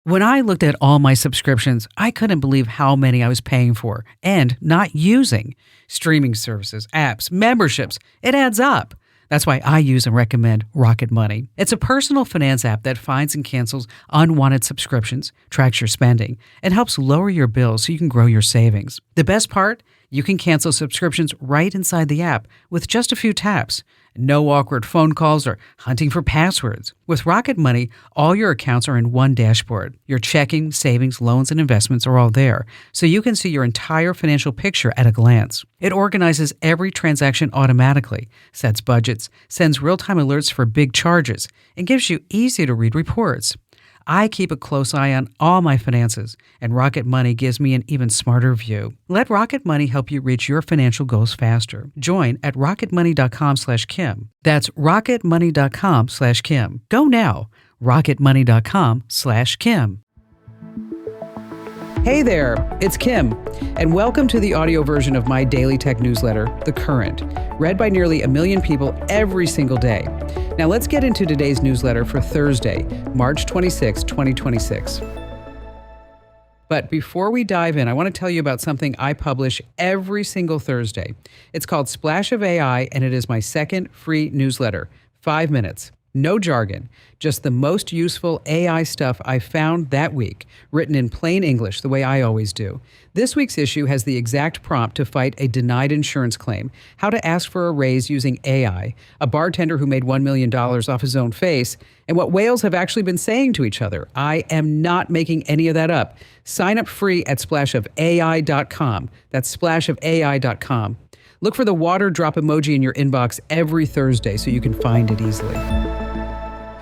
When I looked at all my subscriptions, I couldn't believe how many I was paying for and not using. Streaming services, apps, memberships, it adds up. That's why I use and recommend Rocket Money. It's a personal finance app that finds and cancels unwanted subscriptions, tracks your spending, and helps lower your bills so you can grow your savings. The best part? You can cancel subscriptions right inside the app with just a few taps. No awkward phone calls or hunting for passwords. With Rocket Money, all your accounts are in one dashboard. Your checking, savings, loans, and investments are all there, so you can see your entire financial picture at a glance. It organizes every transaction automatically, sets budgets, sends real-time alerts for big charges, and gives you easy-to-read reports. I keep a close eye on all my finances, and Rocket Money gives me an even smarter view. Let Rocket Money help you reach your financial goals faster. Join at rocketmoney.com/Kim. That's rocketmoney.com/Kim. Go now. rocketmoney.com/Kim. Hey there, it's Kim, and welcome to the audio version of my daily tech newsletter, The Current, read by nearly 1 million people every single day. Now let's get into today's newsletter for Thursday, March 26, 2026. But before we dive in, I want to tell you about something I publish every single Thursday. It's called Splash of AI, and it is my second free newsletter. 5 minutes. No jargon, just the most useful AI stuff I found that week, written in plain English the way I always do. This week's issue has the exact prompt to fight a denied insurance claim, how to ask for a raise using AI, a bartender who made $1 million off his own face, and what whales have actually been saying to each other. I am not making any of that up. Sign up free at splashofai.com. That's splashofai.com. Look for the water drop emoji in your inbox every Thursday so you can find it easily.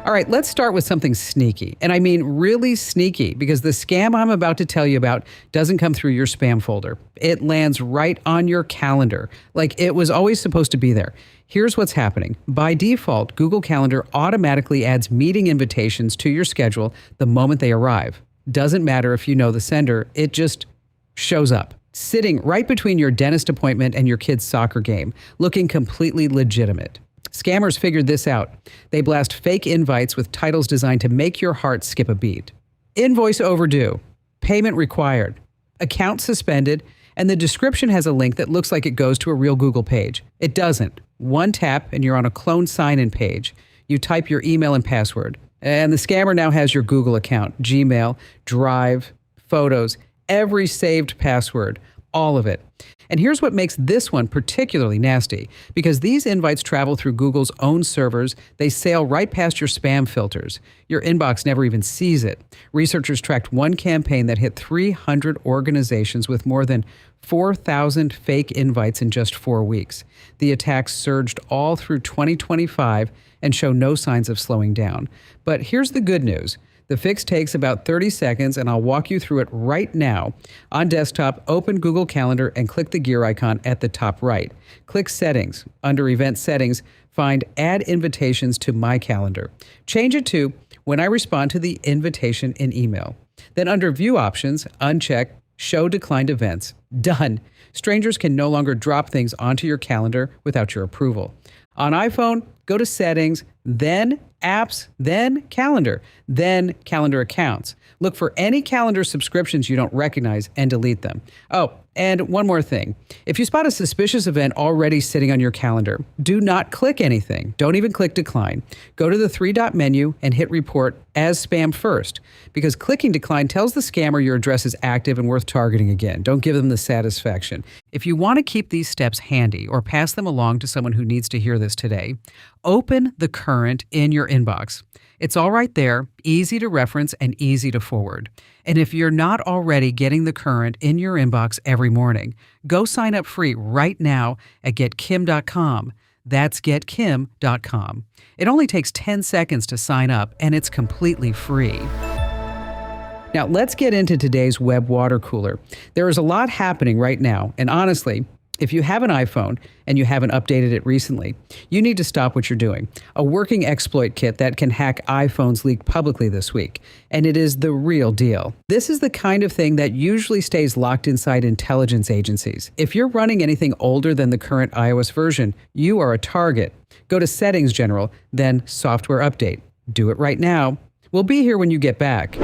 All right, let's start with something sneaky. And I mean really sneaky, because the scam I'm about to tell you about doesn't come through your spam folder. It lands right on your calendar, like it was always supposed to be there. Here's what's happening. By default, Google Calendar automatically adds meeting invitations to your schedule the moment they arrive. Doesn't matter if you know the sender, it just shows up, sitting right between your dentist appointment and your kid's soccer game, looking completely legitimate. Scammers figured this out. They blast fake invites with titles designed to make your heart skip a beat. Invoice overdue, payment required, account suspended, and the description has a link that looks like it goes to a real Google page. It doesn't. One tap and you're on a clone sign-in page. You type your email and password, and the scammer now has your Google account, Gmail, Drive, Photos, every saved password, all of it. And here's what makes this one particularly nasty. Because these invites travel through Google's own servers, they sail right past your spam filters. Your inbox never even sees it. Researchers tracked one campaign that hit 300 organizations with more than 4,000 fake invites in just 4 weeks. The attacks surged all through 2025 and show no signs of slowing down. But here's the good news. The fix takes about 30 seconds, and I'll walk you through it right now. On desktop, open Google Calendar and click the gear icon at the top right. Click Settings. Under Event Settings, find Add Invitations to My Calendar. Change it to When I Respond to the Invitation in Email. Then under View Options, uncheck Show Declined Events. Done. Strangers can no longer drop things onto your calendar without your approval. On iPhone, go to Settings, then Apps, then Calendar, then Calendar Accounts. Look for any calendar subscriptions you don't recognize and delete them. Oh, and one more thing. If you spot a suspicious event already sitting on your calendar, do not click anything. Don't even click Decline. Go to the 3-dot menu and hit Report as spam first, because clicking Decline tells the scammer your address is active and worth targeting again. Don't give them the satisfaction. If you want to keep these steps handy or pass them along to someone who needs to hear this today, open The Current in your inbox. It's all right there, easy to reference and easy to forward. And if you're not already getting The Current in your inbox every morning, go sign up free right now at getkim.com. That's getkim.com. It only takes 10 seconds to sign up, and it's completely free. Now, let's get into today's web water cooler. There is a lot happening right now, and honestly, if you have an iPhone and you haven't updated it recently, you need to stop what you're doing. A working exploit kit that can hack iPhones leaked publicly this week, and it is the real deal. This is the kind of thing that usually stays locked inside intelligence agencies. If you're running anything older than the current iOS version, you are a target. Go to Settings General, then Software Update. Do it right now. We'll be here when you get back.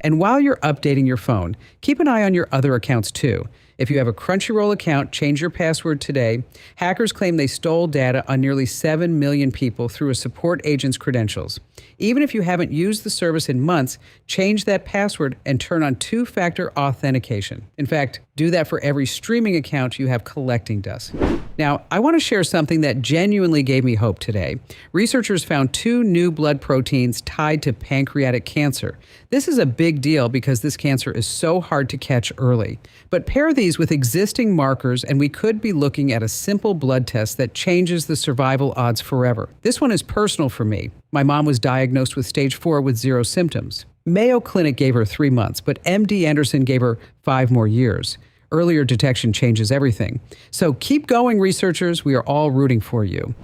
And while you're updating your phone, keep an eye on your other accounts too. If you have a Crunchyroll account, change your password today. Hackers claim they stole data on nearly 7 million people through a support agent's credentials. Even if you haven't used the service in months, change that password and turn on two-factor authentication. In fact, do that for every streaming account you have collecting dust. Now, I want to share something that genuinely gave me hope today. Researchers found 2 new blood proteins tied to pancreatic cancer. This is a big deal because this cancer is so hard to catch early. But pair these with existing markers and we could be looking at a simple blood test that changes the survival odds forever. This one is personal for me. My mom was diagnosed with stage 4 with 0 symptoms. Mayo Clinic gave her 3 months, but MD Anderson gave her 5 more years. Earlier detection changes everything. So keep going, researchers. We are all rooting for you.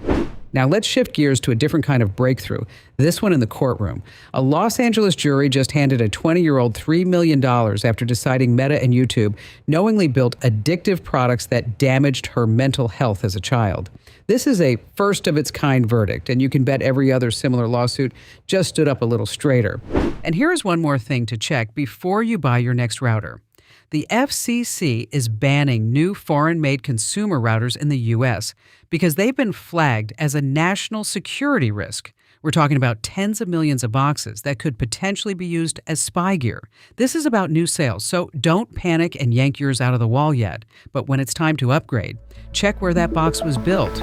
Now let's shift gears to a different kind of breakthrough, this one in the courtroom. A Los Angeles jury just handed a 20-year-old $3 million after deciding Meta and YouTube knowingly built addictive products that damaged her mental health as a child. This is a first-of-its-kind verdict, and you can bet every other similar lawsuit just stood up a little straighter. And here is one more thing to check before you buy your next router. The FCC is banning new foreign-made consumer routers in the U.S. because they've been flagged as a national security risk. We're talking about tens of millions of boxes that could potentially be used as spy gear. This is about new sales, so don't panic and yank yours out of the wall yet. But when it's time to upgrade, check where that box was built.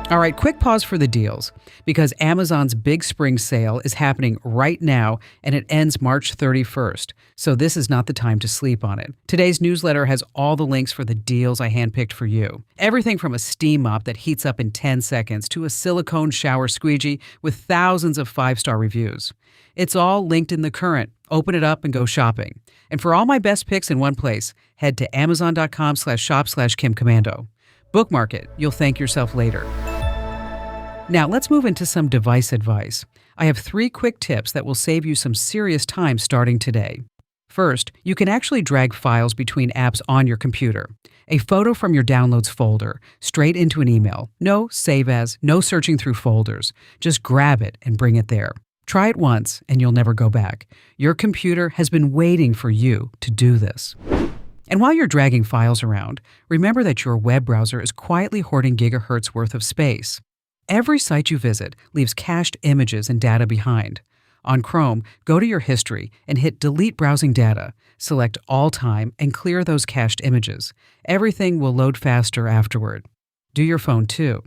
All right, quick pause for the deals, because Amazon's Big Spring Sale is happening right now, and it ends March 31st. So this is not the time to sleep on it. Today's newsletter has all the links for the deals I handpicked for you. Everything from a steam mop that heats up in 10 seconds to a silicone shower squeegee with thousands of 5-star reviews. It's all linked in The Current. Open it up and go shopping. And for all my best picks in one place, head to amazon.com/shop/KimCommando. Bookmark it. You'll thank yourself later. Now, let's move into some device advice. I have 3 quick tips that will save you some serious time starting today. First, you can actually drag files between apps on your computer. A photo from your downloads folder, straight into an email. No save as, no searching through folders. Just grab it and bring it there. Try it once and you'll never go back. Your computer has been waiting for you to do this. And while you're dragging files around, remember that your web browser is quietly hoarding gigahertz worth of space. Every site you visit leaves cached images and data behind. On Chrome, go to your history and hit Delete Browsing Data. Select All Time and clear those cached images. Everything will load faster afterward. Do your phone too.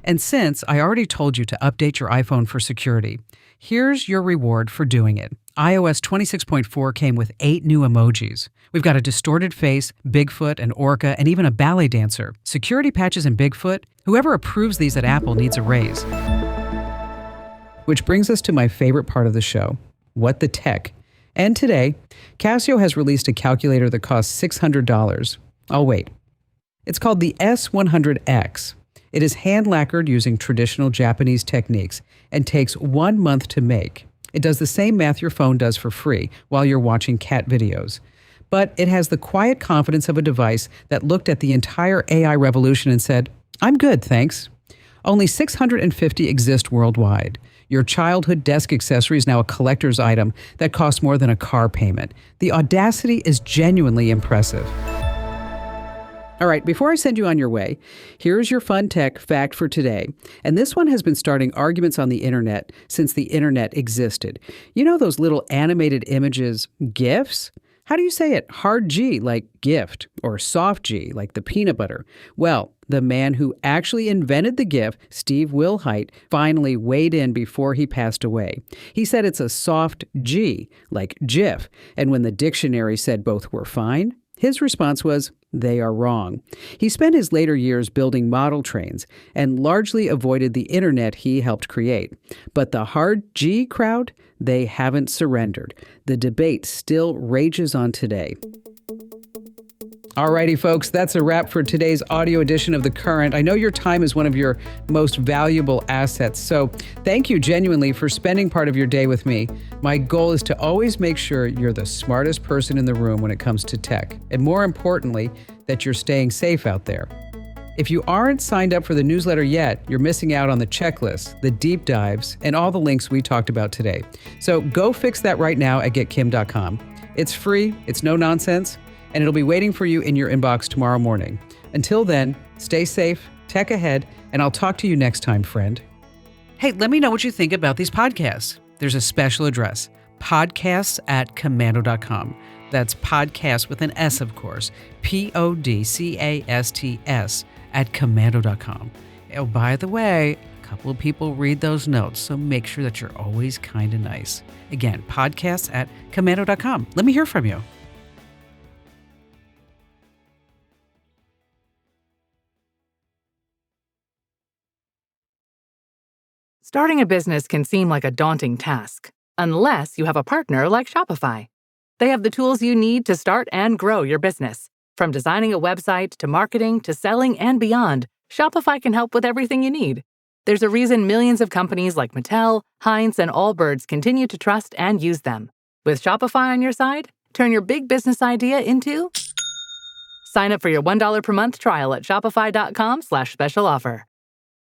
And since I already told you to update your iPhone for security, here's your reward for doing it. iOS 26.4 came with 8 new emojis. We've got a distorted face, Bigfoot, an orca, and even a ballet dancer. Security patches in Bigfoot? Whoever approves these at Apple needs a raise. Which brings us to my favorite part of the show, What the Tech. And today, Casio has released a calculator that costs $600. I'll wait. It's called the S100X. It is hand lacquered using traditional Japanese techniques and takes 1 month to make. It does the same math your phone does for free while you're watching cat videos. But it has the quiet confidence of a device that looked at the entire AI revolution and said, I'm good, thanks. Only 650 exist worldwide. Your childhood desk accessory is now a collector's item that costs more than a car payment. The audacity is genuinely impressive. All right, before I send you on your way, here's your fun tech fact for today. And this one has been starting arguments on the internet since the internet existed. You know those little animated images, GIFs? How do you say it? Hard G, like gift, or soft G, like the peanut butter? Well, the man who actually invented the GIF, Steve Wilhite, finally weighed in before he passed away. He said it's a soft G, like GIF, and when the dictionary said both were fine, his response was, they are wrong. He spent his later years building model trains and largely avoided the internet he helped create. But the hard G crowd, they haven't surrendered. The debate still rages on today. Alrighty, folks, that's a wrap for today's audio edition of The Current. I know your time is one of your most valuable assets, so thank you genuinely for spending part of your day with me. My goal is to always make sure you're the smartest person in the room when it comes to tech, and more importantly, that you're staying safe out there. If you aren't signed up for the newsletter yet, you're missing out on the checklist, the deep dives, and all the links we talked about today. So go fix that right now at getkim.com. It's free, it's no nonsense, and it'll be waiting for you in your inbox tomorrow morning. Until then, stay safe, tech ahead, and I'll talk to you next time, friend. Hey, let me know what you think about these podcasts. There's a special address, podcasts@komando.com. That's podcast with an S, of course, PODCASTS at komando.com. Oh, by the way, a couple of people read those notes, so make sure that you're always kind and nice. Again, podcasts@komando.com. Let me hear from you. Starting a business can seem like a daunting task, unless you have a partner like Shopify. They have the tools you need to start and grow your business. From designing a website to marketing to selling and beyond, Shopify can help with everything you need. There's a reason millions of companies like Mattel, Heinz, and Allbirds continue to trust and use them. With Shopify on your side, turn your big business idea into... Sign up for your $1 per month trial at shopify.com/special offer.